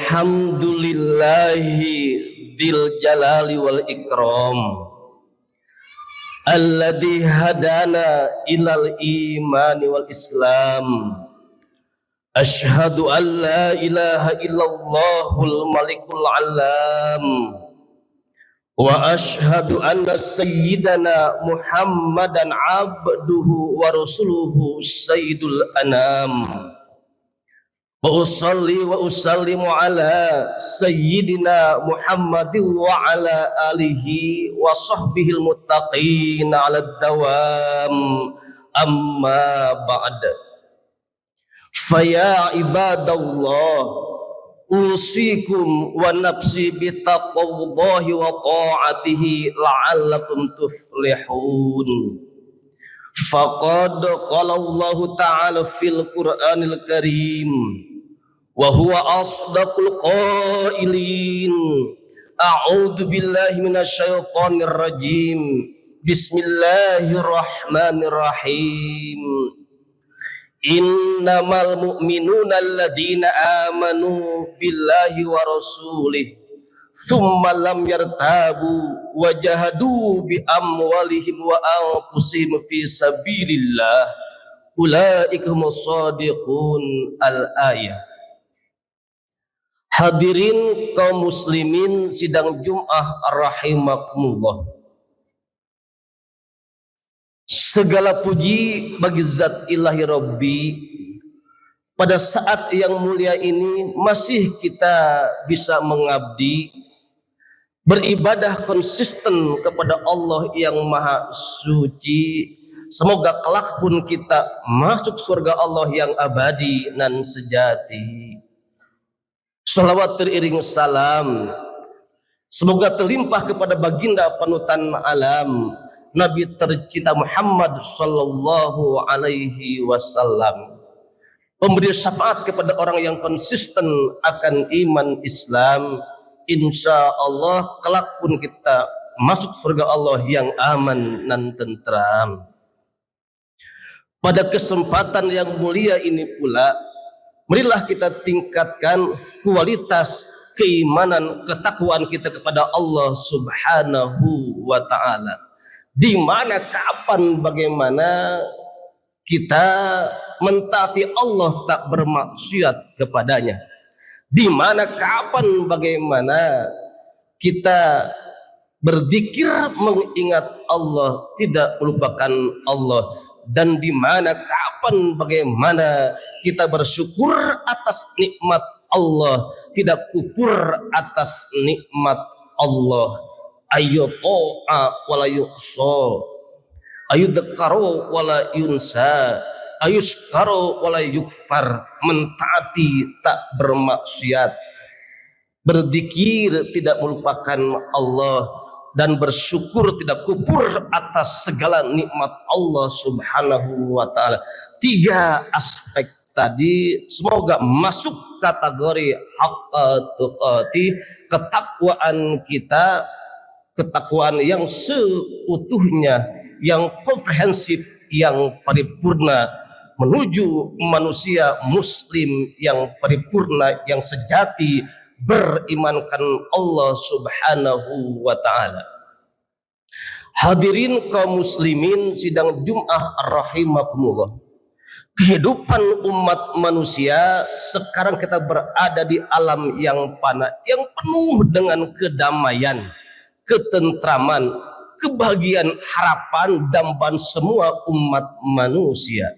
Alhamdulillahi dzil jalali wal ikram alladzi hadana ilal imani wal islam. Asyhadu an la ilaha illallahul malikul alam wa asyhadu anna sayyidana Muhammadan abduhu wa rasuluhu sayyidul anam. Wa usalli wa usallimu ala sayyidina Muhammadin wa ala alihi wa sahbihil muttaqin ala dawam, amma ba'd. Faya ibadallah, usikum wa nafsi bitaqwallahi wa ta'atihi la'allakum tuflihun. Faqad qala Allah ta'ala fil Qur'anil Karim wa huwa asdaqul qailin. A'udzu billahi minasyaitonir rajim. Bismillahirrahmanirrahim. Innamal mu'minuna alladzina amanu billahi wa rasulih thumma lam yartabu wa jahadu bi amwalihim wa anfusihim fi sabilillah ulaika humus shadiqun. Al-ayah. Hadirin kaum muslimin sidang Jum'ah rahimakumullah. Segala puji bagi zat ilahi Rabbi, pada saat yang mulia ini masih kita bisa mengabdi, beribadah konsisten kepada Allah yang maha suci. Semoga kelak pun kita masuk surga Allah yang abadi nan sejati. Shalawat teriring salam semoga terlimpah kepada baginda panutan alam, Nabi tercinta Muhammad sallallahu alaihi wasallam, pemberi syafaat kepada orang yang konsisten akan iman Islam. Insya Allah kelak pun kita masuk surga Allah yang aman dan tentram. Pada kesempatan yang mulia ini pula, marilah kita tingkatkan kualitas keimanan, ketakwaan kita kepada Allah Subhanahu wa ta'ala. Di mana, kapan, bagaimana kita mentaati Allah tak bermaksiat kepadanya. Di mana, kapan, bagaimana kita berzikir mengingat Allah, tidak melupakan Allah. Dan di mana, kapan, bagaimana kita bersyukur atas nikmat Allah, tidak kufur atas nikmat Allah. Ayo to'a wala yu'so, ayo dekaro wala yunsa, ayo skaro wala yukfar. Mentaati tak bermaksiat, berzikir tidak melupakan Allah, dan bersyukur tidak kufur atas segala nikmat Allah Subhanahu wa ta'ala. 3 aspek tadi semoga masuk kategori haqqa tuqati, ketakwaan kita, ketakwaan yang seutuhnya, yang komprehensif, yang paripurna, menuju manusia muslim yang paripurna, yang sejati, berimankan Allah Subhanahu wa ta'ala. Hadirin kaum muslimin sidang Jum'ah rahimakumullah. Kehidupan umat manusia sekarang, kita berada di alam yang fana, yang penuh dengan kedamaian, ketentraman, kebahagiaan, harapan, dambaan semua umat manusia.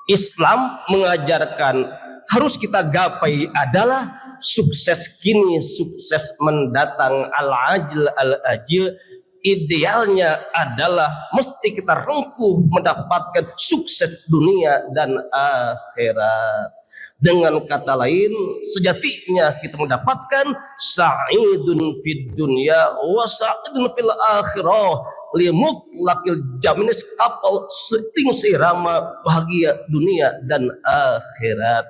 Islam mengajarkan harus kita gapai adalah sukses kini, sukses mendatang, al-ajil al-ajil. Idealnya adalah mesti kita rengkuh mendapatkan sukses dunia dan akhirat. Dengan kata lain, sejatinya kita mendapatkan sa'idun fid dunya wa sa'idun fil akhirah, limutlaqil jaminis, kapal seting seirama bahagia dunia dan akhirat.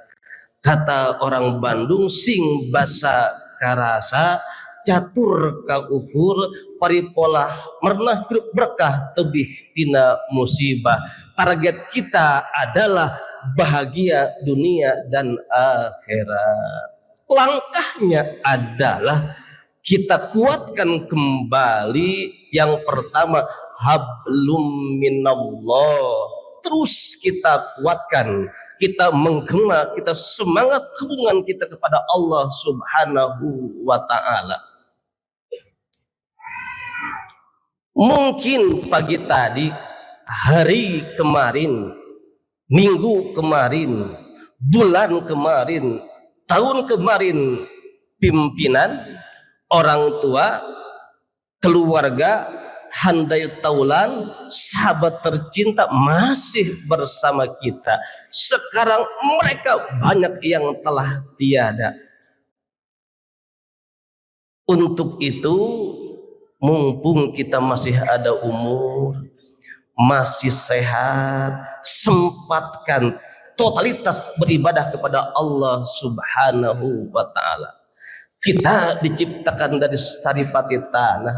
Kata orang Bandung, sing basa karasa, catur kang ukur, paripolah mernah berkah tebih tina musibah. Target kita adalah bahagia dunia dan akhirat. Langkahnya adalah kita kuatkan kembali yang pertama, hablum minallah. Terus kita kuatkan, kita menggema, kita semangat hubungan kita kepada Allah Subhanahu wa ta'ala. Mungkin pagi tadi, hari kemarin, minggu kemarin, bulan kemarin, tahun kemarin, pimpinan, orang tua, keluarga, handai taulan, sahabat tercinta masih bersama kita. Sekarang mereka banyak yang telah tiada. Untuk itu, mumpung kita masih ada umur, masih sehat, sempatkan totalitas beribadah kepada Allah Subhanahu wa ta'ala. Kita diciptakan dari saripati tanah,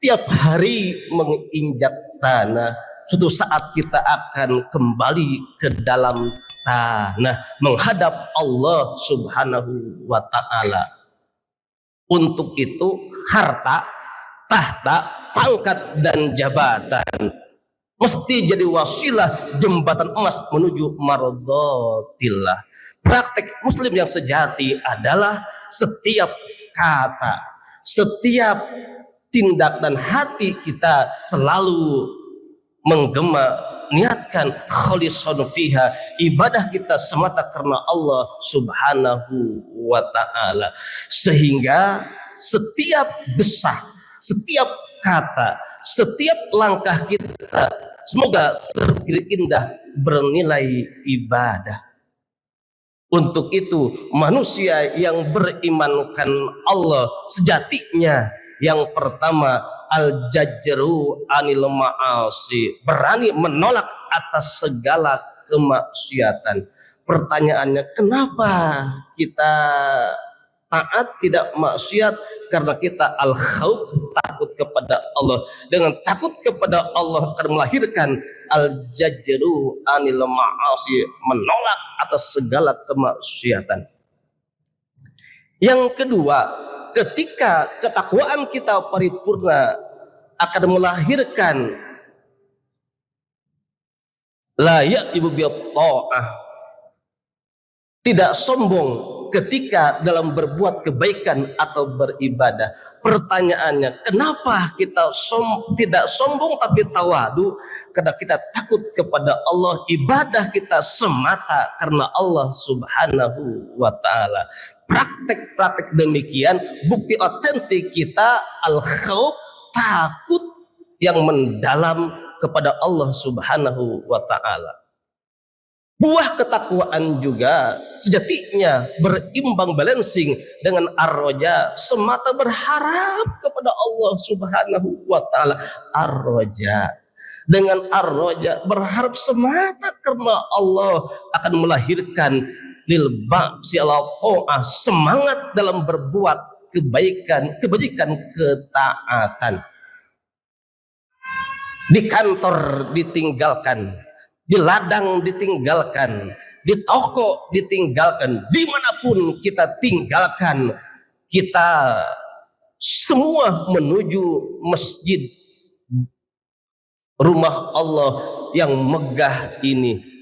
tiap hari menginjak tanah. Suatu saat kita akan kembali ke dalam tanah, menghadap Allah Subhanahu wa ta'ala. Untuk itu harta, tahta, pangkat, dan jabatan mesti jadi wasilah jembatan emas menuju mardhatillah. Praktek muslim yang sejati adalah setiap kata, setiap tindak dan hati kita selalu menggema, niatkan khalisun fiha, ibadah kita semata karena Allah Subhanahu wa ta'ala, sehingga setiap desah, setiap kata, setiap langkah kita semoga terpilih indah, bernilai ibadah. Untuk itu manusia yang berimankan Allah sejatinya yang pertama, al-jajru anil ma'asi, berani menolak atas segala kemaksiatan. Pertanyaannya, kenapa kita taat tidak maksiat? Karena kita al-khauf, takut kepada Allah. Dengan takut kepada Allah akan melahirkan al-jajru anil ma'asi, menolak atas segala kemaksiatan. Yang kedua, ketika ketakwaan kita paripurna akan melahirkan layak ibu ta'ah, tidak sombong ketika dalam berbuat kebaikan atau beribadah. Pertanyaannya, kenapa kita tidak sombong tapi tawadu? Karena kita takut kepada Allah, ibadah kita semata karena Allah Subhanahu wa ta'ala. Praktek-praktek demikian bukti otentik kita al-khauf, takut yang mendalam kepada Allah Subhanahu wa ta'ala. Buah ketakwaan juga sejatinya berimbang balancing dengan ar-roja, semata berharap kepada Allah Subhanahu wa ta'ala. Ar-roja, dengan ar-roja berharap semata karena Allah akan melahirkan lil ba'si ala ta'ah, semangat dalam berbuat kebaikan, kebajikan, ketaatan. Di kantor ditinggalkan, di ladang ditinggalkan, di toko ditinggalkan, dimanapun kita tinggalkan, kita semua menuju masjid rumah Allah yang megah ini.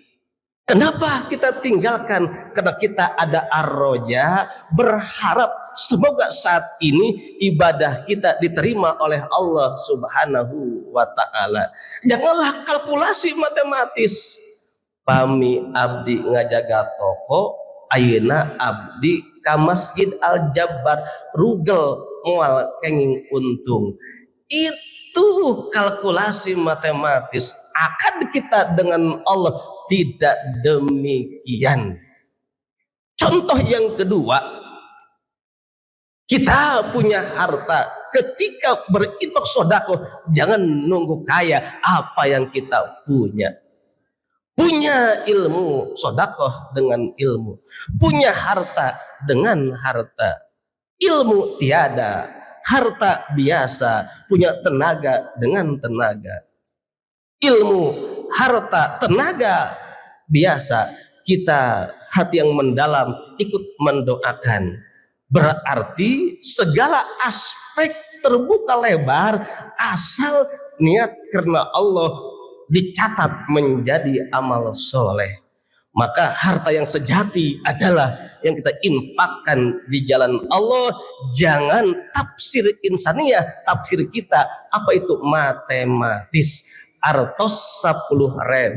Kenapa kita tinggalkan? Karena kita ada ar-roja, berharap semoga saat ini ibadah kita diterima oleh Allah Subhanahu wa ta'ala. Janganlah kalkulasi matematis. Pami abdi ngajaga toko, ayeuna abdi ka Masjid Al-Jabbar, rugel moal kenging untung. Itu kalkulasi matematis. Akad kita dengan Allah tidak demikian. Contoh yang kedua, kita punya harta, ketika berinfak sedekah jangan nunggu kaya. Apa yang kita punya? Punya ilmu, sedekah dengan ilmu. Punya harta dengan harta. Ilmu tiada, harta biasa. Punya tenaga dengan tenaga. Ilmu, harta, tenaga biasa. Kita hati yang mendalam ikut mendoakan. Berarti segala aspek terbuka lebar asal niat karena Allah dicatat menjadi amal soleh. Maka harta yang sejati adalah yang kita infakkan di jalan Allah. Jangan tafsir insaniyah, tafsir kita apa itu matematis. Artos 10.000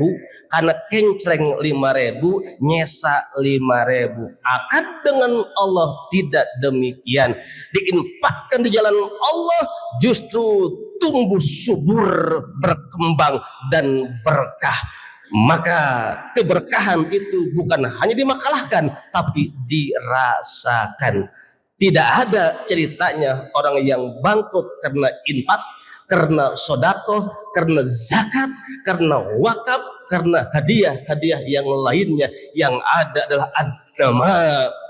karena kencreng 5.000 nyesa 5.000. Akan dengan Allah tidak demikian. Diinfakkan di jalan Allah justru tumbuh subur, berkembang dan berkah. Maka keberkahan itu bukan hanya dimakalahkan tapi dirasakan. Tidak ada ceritanya orang yang bangkrut karena infak, karena sodakoh, karena zakat, karena wakaf, karena hadiah-hadiah yang lainnya. Yang ada adalah agama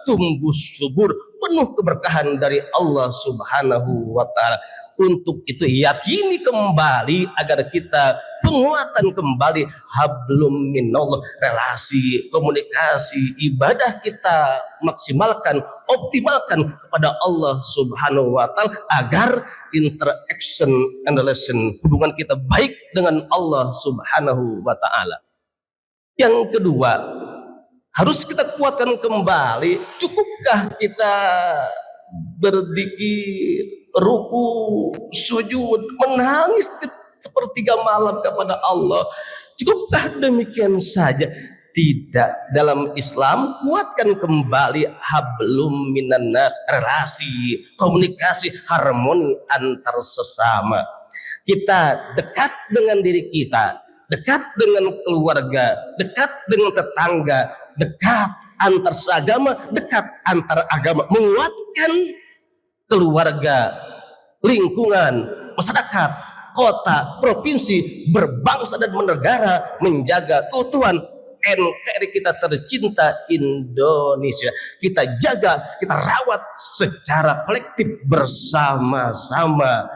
tumbuh subur, penuh keberkahan dari Allah Subhanahu wa Ta'ala. Untuk itu yakini kembali agar kita penguatan kembali hablum minallah, relasi, komunikasi, ibadah kita maksimalkan, optimalkan kepada Allah Subhanahu wa Ta'ala agar interaction and relation, hubungan kita baik dengan Allah Subhanahu wa Ta'ala. Yang kedua, harus kita kuatkan kembali. Cukupkah kita berzikir, ruku, sujud, menangis sepertiga malam kepada Allah? Cukupkah demikian saja? Tidak. Dalam Islam kuatkan kembali hablum minan nas, relasi, komunikasi, harmoni antar sesama. Kita dekat dengan diri kita, dekat dengan keluarga, dekat dengan tetangga, dekat antar seagama, dekat antar agama, menguatkan keluarga, lingkungan, masyarakat, kota, provinsi, berbangsa dan bernegara, menjaga keutuhan NKRI kita tercinta Indonesia. Kita jaga, kita rawat secara kolektif bersama-sama.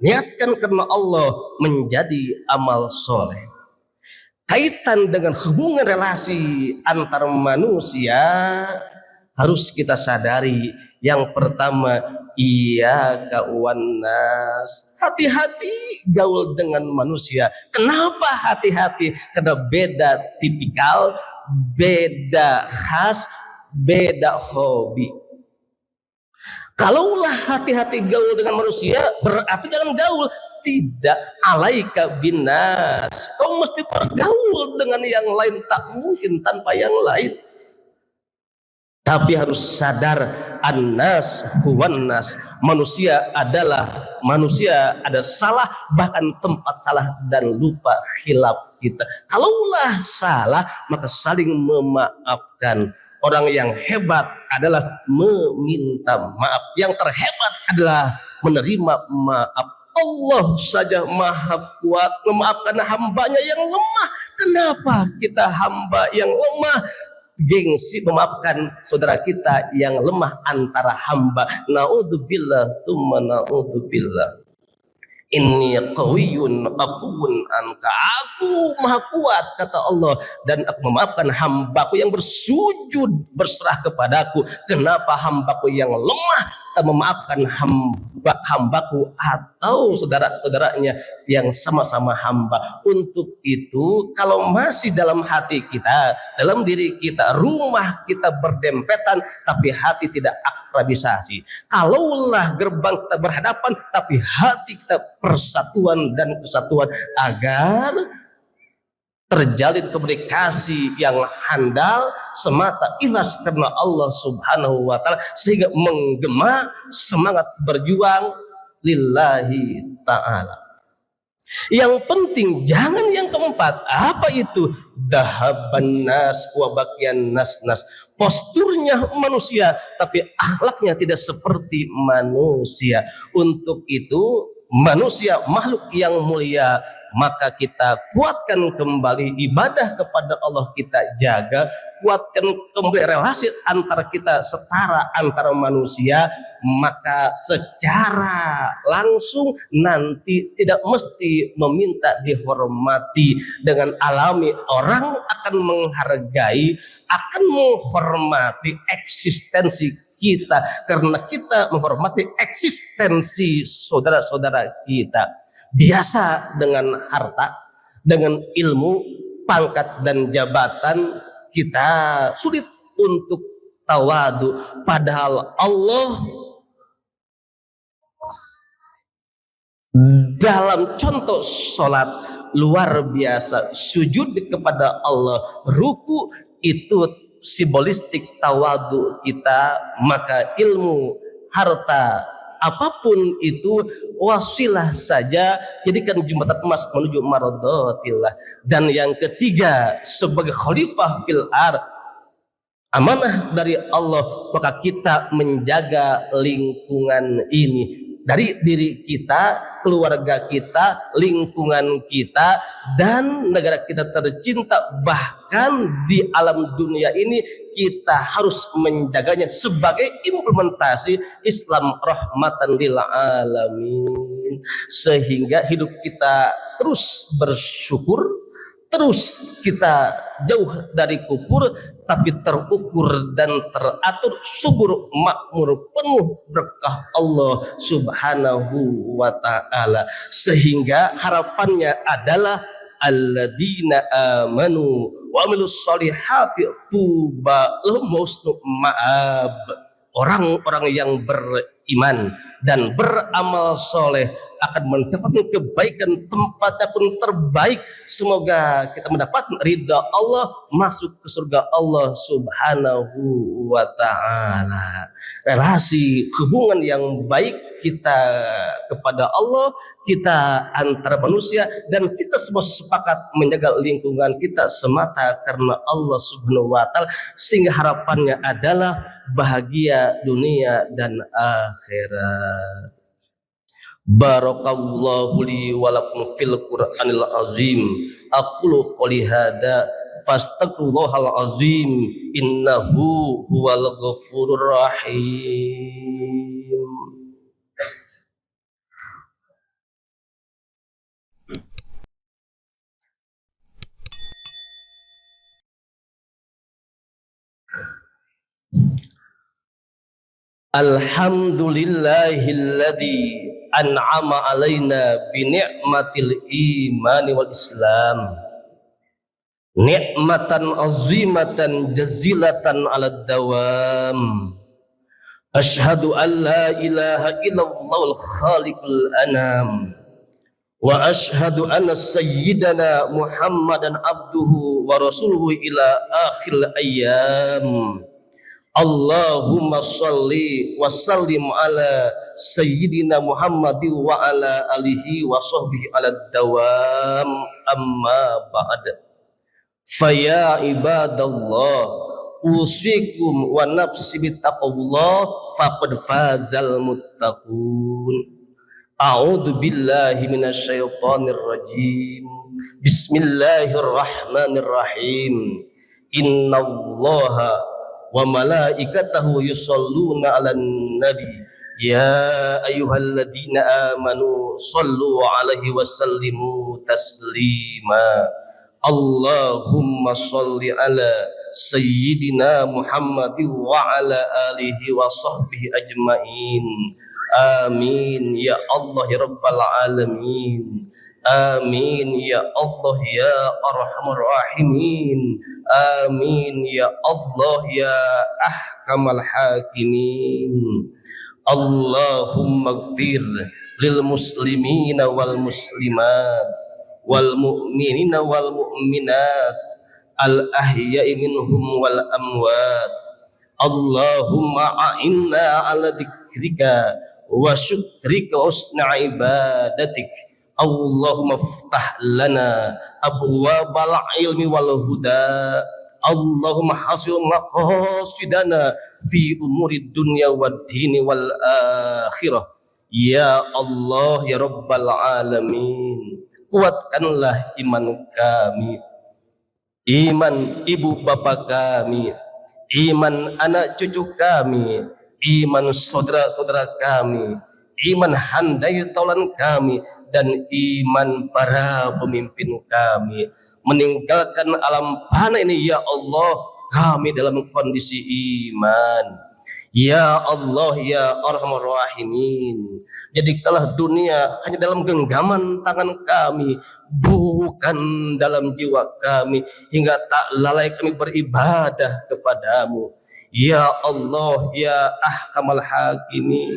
Niatkan karena Allah menjadi amal soleh. Kaitan dengan hubungan relasi antar manusia harus kita sadari. Yang pertama, iyyaka wannas, hati-hati gaul dengan manusia. Kenapa hati-hati? Karena beda tipikal, beda khas, beda hobi. Kalaulah hati-hati gaul dengan manusia, berarti jangan gaul. Tidak, alaika binas, kau mesti bergaul dengan yang lain, tak mungkin tanpa yang lain. Tapi harus sadar, annas huwannas, manusia adalah manusia, ada salah, bahkan tempat salah dan lupa khilaf kita. Kalaulah salah, maka saling memaafkan. Orang yang hebat adalah meminta maaf. Yang terhebat adalah menerima maaf. Allah saja maha kuat memaafkan hambanya yang lemah. Kenapa kita hamba yang lemah gengsi memaafkan saudara kita yang lemah antara hamba? Naudzubillah tsumma naudzubillah. Inni qawiyyun afuwun anka, aku maha kuat kata Allah dan aku memaafkan hambaku yang bersujud berserah kepadaku. Kenapa hambaku yang lemah tak memaafkan hambaku atau saudara-saudaranya yang sama-sama hamba? Untuk itu kalau masih dalam hati kita, dalam diri kita, rumah kita berdempetan tapi hati tidak akrabisasi, kalaulah gerbang kita berhadapan tapi hati kita persatuan dan kesatuan, agar terjalin komunikasi yang handal semata ikhlas karena Allah Subhanahu wa Ta'ala, sehingga menggema semangat berjuang lillahi ta'ala. Yang penting jangan yang keempat. Apa itu? Dahaban nas wa baqiyan nas. Posturnya manusia tapi akhlaknya tidak seperti manusia. Untuk itu manusia makhluk yang mulia, maka kita kuatkan kembali ibadah kepada Allah, kita jaga, kuatkan kembali relasi antara kita setara antara manusia, maka secara langsung nanti tidak mesti meminta dihormati. Dengan alami orang akan menghargai, akan menghormati eksistensi kita, karena kita menghormati eksistensi saudara-saudara kita. Biasa dengan harta, dengan ilmu, pangkat dan jabatan, kita sulit untuk tawadu, padahal Allah dalam contoh sholat luar biasa, sujud kepada Allah, ruku itu simbolistik tawadu kita. Maka ilmu, harta, apapun itu wasilah saja, jadikan jembatan emas menuju maradhatillah. Dan yang ketiga, sebagai khalifah fil ardh, amanah dari Allah, maka kita menjaga lingkungan ini dari diri kita, keluarga kita, lingkungan kita, dan negara kita tercinta. Bahkan di alam dunia ini kita harus menjaganya sebagai implementasi Islam rahmatan lil alamin, sehingga hidup kita terus bersyukur, terus kita jauh dari kufur, tapi terukur dan teratur, subur, makmur, penuh berkah Allah subhanahu wa ta'ala. Sehingga harapannya adalah alladzina amanu wa amilus solihati tuba lahum husnu ma'ab. Orang-orang yang beriman dan beramal soleh akan mendapatkan kebaikan, tempatnya pun terbaik. Semoga kita mendapat ridha Allah, masuk ke surga Allah subhanahu wa ta'ala. Relasi hubungan yang baik kita kepada Allah, kita antara manusia, dan kita semua sepakat menjaga lingkungan kita semata karena Allah subhanahu wa ta'ala, sehingga harapannya adalah bahagia dunia dan akhirat. Barakallahu li wa lakum fil Qur'anil azim. Aqulu qouli hadza fastaghfirullahal azim innahu huwal ghafurur rahim. Alhamdulillahilladzi an'ama alaina bi ni'matil imani wal islam, ni'matan azimatan jazilatan ala dawam. Ashhadu an la ilaha illallahul khaliqul anam, wa ashhadu anna sayyidana Muhammadan abduhu wa rasuluhu ila akhir ayyam. Allahumma sholli wa sallim ala sayyidina Muhammadin wa ala alihi wa sahbihi ala dawam, amma ba'd. Faya ibadallah, usikum wa nafsi bittaqullah, faqad fazal muttaqun. A'udzu billahi minasyaitonir rajim. Bismillahirrahmanirrahim. Innallaha wa malaikatahu yusholluna 'alan nabi ya ayyuhalladzina amanu shallu 'alaihi wa sallimu taslima. Allahumma shalli ala sayyidina Muhammadin wa ala alihi wa sahbihi ajmain. Amin ya Allah ya rabbal alamin. Amin ya Allah ya arhamar rahimin. Amin ya Allah ya ahkamal hakimin. Allahumma gfir lil muslimina wal muslimat wal mu'minina wal mu'minat al ahya'i minhum wal amwat. Allahumma a'inna ala dzikrika wa syukrika wa husna ibadatik. Allahumma ftah lana abwabal ilmi wal huda. Allahumma hasil maqasidana fi umuri dunya wad dini wal akhirah. Ya Allah ya rabbal alamin, kuatkanlah iman kami, iman ibu bapa kami, iman anak cucu kami, iman saudara-saudara kami, iman handai taulan kami, dan iman para pemimpin kami. Meninggalkan alam fana ini ya Allah, kami dalam kondisi iman. Ya Allah ya Arhamar Rahimin, jadikanlah dunia hanya dalam genggaman tangan kami, bukan dalam jiwa kami, hingga tak lalai kami beribadah kepadamu. Ya Allah ya Ahkamal Hakimin,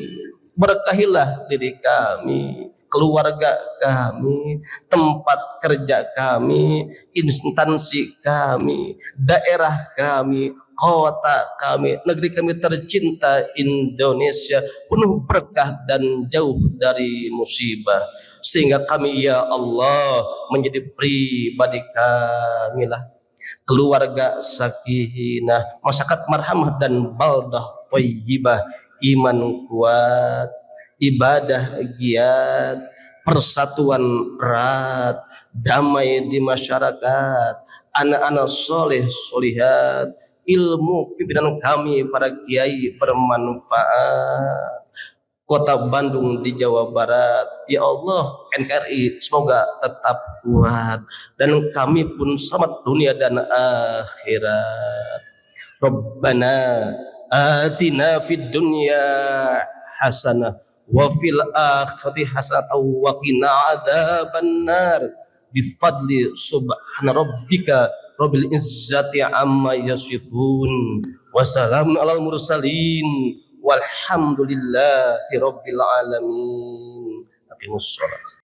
berkahilah diri kami, keluarga kami, tempat kerja kami, instansi kami, daerah kami, kota kami, negeri kami tercinta Indonesia, penuh berkah dan jauh dari musibah, sehingga kami ya Allah menjadi pribadi kami lah, keluarga sakinah, masyarakat marhamah dan baldah thayyibah, iman kuat, ibadah giat, persatuan erat, damai di masyarakat, anak-anak soleh solihat, ilmu pimpinan kami para kiai bermanfaat, Kota Bandung di Jawa Barat, ya Allah, NKRI semoga tetap kuat dan kami pun selamat dunia dan akhirat. Rabbana atina fid dunya hasanah wa fil akhirati hasanah wa qina adzabannar bifadli subhana rabbika rabbil izzati amma yasifun wa salamun alal mursalin walhamdulillahi rabbil alamin. Aqimus shalah.